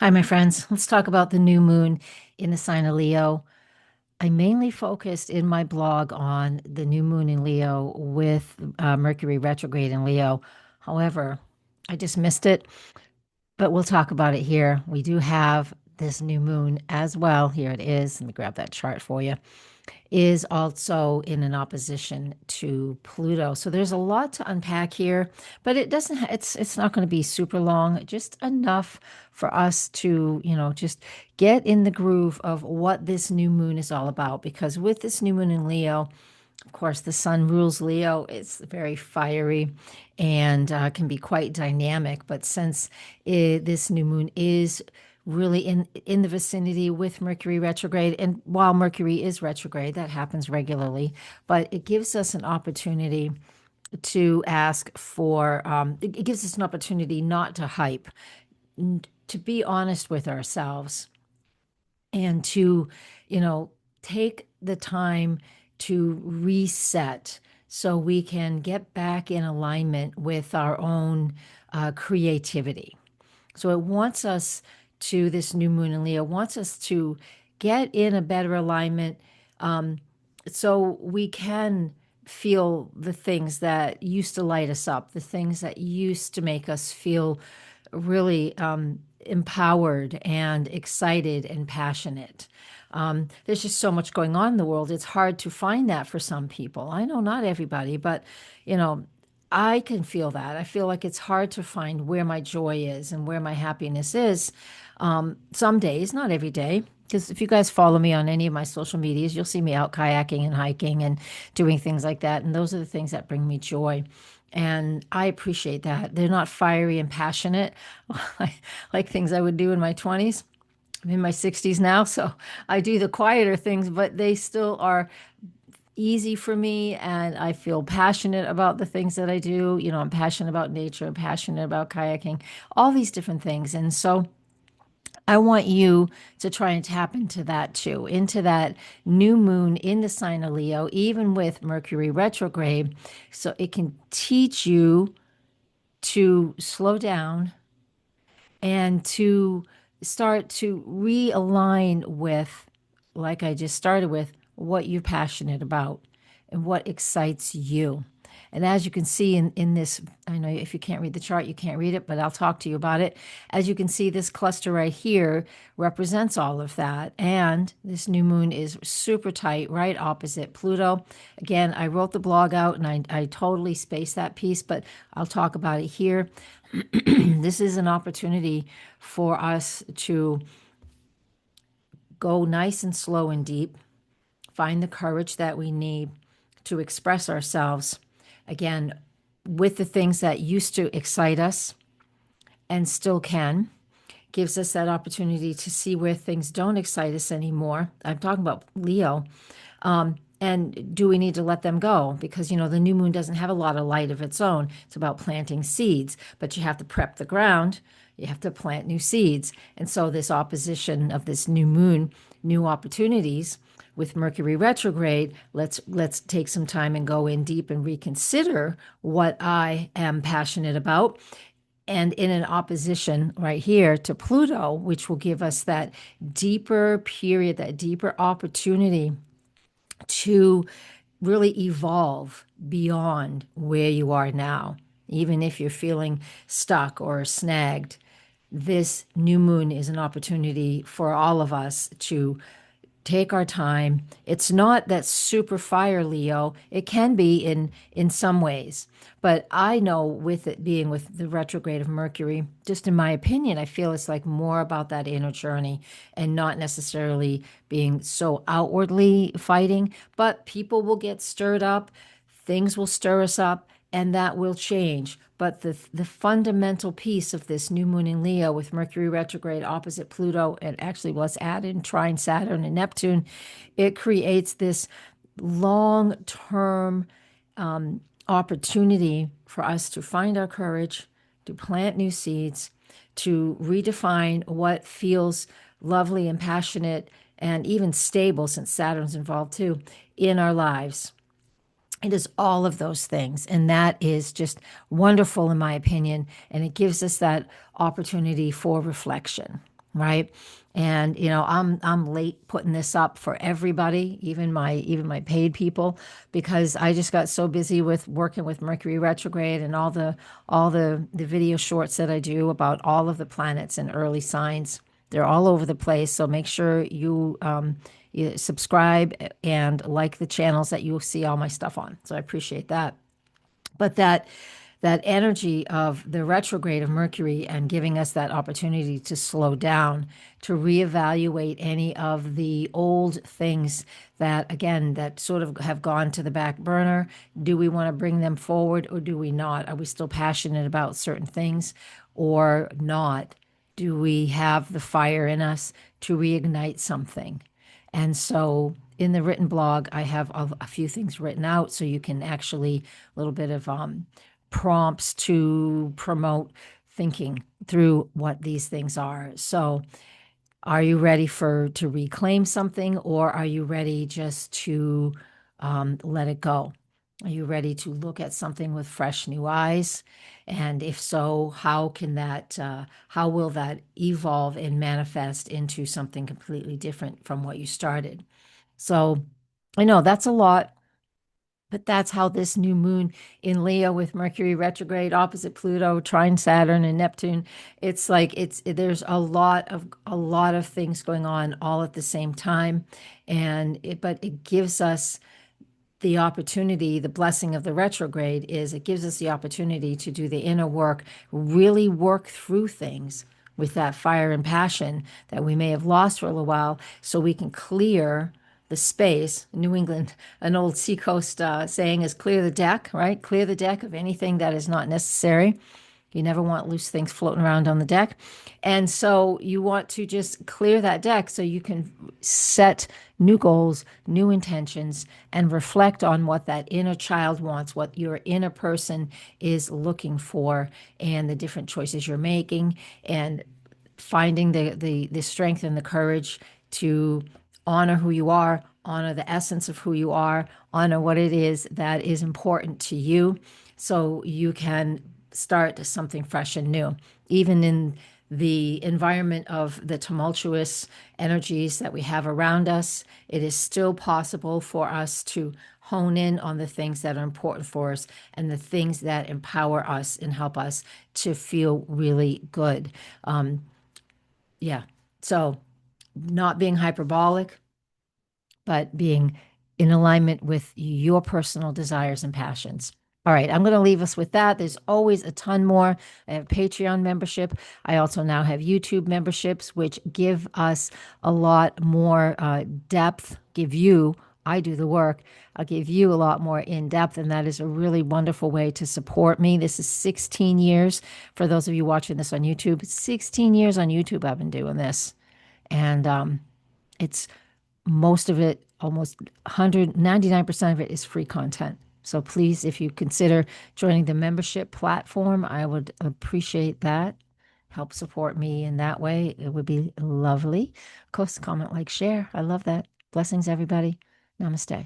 Hi, my friends. Let's talk about the new moon in the sign of Leo. I mainly focused in my blog on the new moon in Leo with Mercury retrograde in Leo. However, I just missed it, but we'll talk about it here. We do have this new moon as well. Here it is. Let me grab that chart for you, is also in an opposition to Pluto. So there's a lot to unpack here, but it doesn't it's not going to be super long, just enough for us to, just get in the groove of what this new moon is all about, because with this new moon in Leo, of course, the sun rules Leo. It's very fiery and can be quite dynamic. But since this new moon is really in the vicinity with Mercury retrograde, and while Mercury is retrograde, that happens regularly, but it gives us an opportunity to ask for. It gives us an opportunity not to hype, to be honest with ourselves, and to, you know, take the time to reset so we can get back in alignment with our own creativity. So it wants us to, this new moon in Leo wants us to get in a better alignment, um, so we can feel the things that used to light us up, the things that used to make us feel really empowered and excited and passionate. There's just so much going on in the world. It's hard to find that for some people. I know not everybody, but you know, I can feel that. I feel like it's hard to find where my joy is and where my happiness is. Some days, not every day, because if you guys follow me on any of my social medias, you'll see me out kayaking and hiking and doing things like that. And those are the things that bring me joy. And I appreciate that. They're not fiery and passionate like things I would do in my 20s. I'm in my 60s now, so I do the quieter things, but they still are easy for me. And I feel passionate about the things that I do. I'm passionate about nature, I'm passionate about kayaking, all these different things. And so I want you to try and tap into that too, into that new moon in the sign of Leo, even with Mercury retrograde. So it can teach you to slow down and to start to realign with, like I just started with, what you're passionate about and what excites you. And as you can see in this, I know if you can't read the chart, you can't read it, but I'll talk to you about it. As you can see, this cluster right here represents all of that. And this new moon is super tight, right opposite Pluto. Again, I wrote the blog out and I totally spaced that piece, but I'll talk about it here. This is an opportunity for us to go nice and slow and deep, find the courage that we need to express ourselves again with the things that used to excite us and still can. Gives us that opportunity to see where things don't excite us anymore. I'm talking about Leo. And do we need to let them go? Because, the new moon doesn't have a lot of light of its own. It's about planting seeds, but you have to prep the ground. You have to plant new seeds. And so, this opposition of this new moon, new opportunities with Mercury retrograde, let's take some time and go in deep and reconsider what I am passionate about, and in an opposition right here to Pluto, which will give us that deeper period, that deeper opportunity to really evolve beyond where you are now. Even if you're feeling stuck or snagged, this new moon is an opportunity for all of us to take our time. It's not that super fire Leo. It can be in some ways, but I know with it being with the retrograde of Mercury, just in my opinion, I feel it's like more about that inner journey and not necessarily being so outwardly fighting, but people will get stirred up, things will stir us up, and that will change. But the fundamental piece of this new moon in Leo with Mercury retrograde opposite Pluto, and actually let's add in trine Saturn and Neptune, it creates this long-term opportunity for us to find our courage, to plant new seeds, to redefine what feels lovely and passionate and even stable, since Saturn's involved too, in our lives. It is all of those things. And that is just wonderful, in my opinion. And it gives us that opportunity for reflection. right? And I'm late putting this up for everybody, even my paid people, because I just got so busy with working with Mercury retrograde and all the video shorts that I do about all of the planets and early signs. They're all over the place, so make sure you subscribe and like the channels that you'll see all my stuff on. So I appreciate that. But that energy of the retrograde of Mercury and giving us that opportunity to slow down, to reevaluate any of the old things that, again, that sort of have gone to the back burner. Do we want to bring them forward or do we not? Are we still passionate about certain things or not? Do we have the fire in us to reignite something? And so in the written blog, I have a few things written out so you can actually, a little bit of prompts to promote thinking through what these things are. So, are you ready to reclaim something, or are you ready just to let it go? Are you ready to look at something with fresh new eyes? And if so, how will that evolve and manifest into something completely different from what you started? So, I know that's a lot, but that's how this new moon in Leo with Mercury retrograde opposite Pluto, trine Saturn and Neptune. It's like there's a lot of things going on all at the same time, but it gives us the opportunity. The blessing of the retrograde is it gives us the opportunity to do the inner work, really work through things with that fire and passion that we may have lost for a little while, so we can clear the space. New England, an old seacoast saying is clear the deck, right? Clear the deck of anything that is not necessary. You never want loose things floating around on the deck. And so you want to just clear that deck so you can set new goals, new intentions, and reflect on what that inner child wants, what your inner person is looking for, and the different choices you're making, and finding the strength and the courage to honor who you are, honor the essence of who you are, honor what it is that is important to you, so you can start something fresh and new. Even in the environment of the tumultuous energies that we have around us, it is still possible for us to hone in on the things that are important for us and the things that empower us and help us to feel really good. Yeah. So, not being hyperbolic, but being in alignment with your personal desires and passions. All right, I'm going to leave us with that. There's always a ton more. I have Patreon membership. I also now have YouTube memberships, which give us a lot more depth, I do the work. I'll give you a lot more in depth, and that is a really wonderful way to support me. This is 16 years. For those of you watching this on YouTube, 16 years on YouTube I've been doing this. And it's most of it, almost 199% of it is free content. So please, if you consider joining the membership platform, I would appreciate that. Help support me in that way. It would be lovely. Of course, comment, like, share. I love that. Blessings, everybody. Namaste.